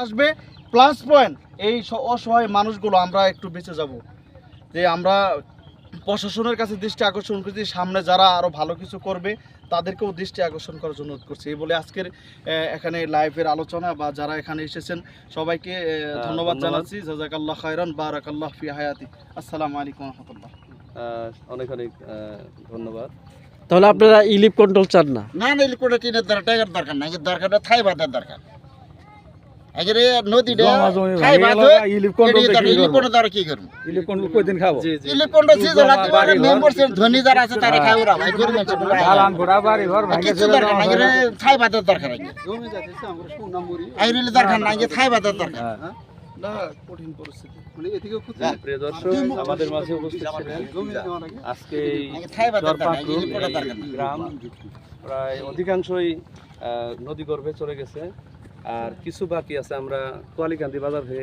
আসবে, plus point এই অসহায় মানুষগুলো আমরা একটু বেঁচে যাব। যে আমরা প্রশাসনের কাছে দৃষ্টি আকর্ষণ করছি, সামনে যারা আরও ভালো কিছু করবে তাদেরকেও দৃষ্টি আকর্ষণ করার জন্য অনুরোধ করছি। এই বলে আজকের এখানে লাইভের আলোচনা বা যারা এখানে এসেছেন সবাইকে ধন্যবাদ জানাচ্ছি। জাযাকাল্লাহ খায়রান, বারাকাল্লাহ ফি হায়াতি। আসসালামু আলাইকুম ওয়া রাহমাতুল্লাহ। অনেক অনেক ধন্যবাদ। তাহলে আপনারা ইলিপ কন্ট্রোল চান না? না না, ইলি কোটা টিনের টাকার দরকার নাই, দরকারটা থাই বাঁধার দরকার। এগরে নদীটা থাই বাঁধো, ইলিপ কোটা দ্বারা কি করব? ইলিপ কন্ট্রোল কয়দিন খাবো? ইলিপ কোটা সিজন আছে, মেম্বারশিপ ধনী যারা আছে তারা খায়, ওরা ভাই গরিব মানুষ আলান ঘোড়া বাড়ি ঘর কিছু দরকার নাই, এগরে থাই বাঁধার দরকার আছে। জমি যাচ্ছে আমরা সোনামুড়ি এগরে দরকার নাই, যে থাই বাঁধার দরকার। না কঠিন পরিস্থিতি মানে এদিকে প্রিয় দর্শক, আমাদের মাঝে উপস্থিত ছিলেন আজকে এই থাই বাঁধার দরকার নাই, চরপাকরুল ইলিপ কোটা দরকার নাই। গ্রাম প্রায় অধিকাংশই নদী গর্ভে চলে গেছে, আর কিছু বাকি আছে। আমরা কোয়ালিকান্দি বাজার থেকে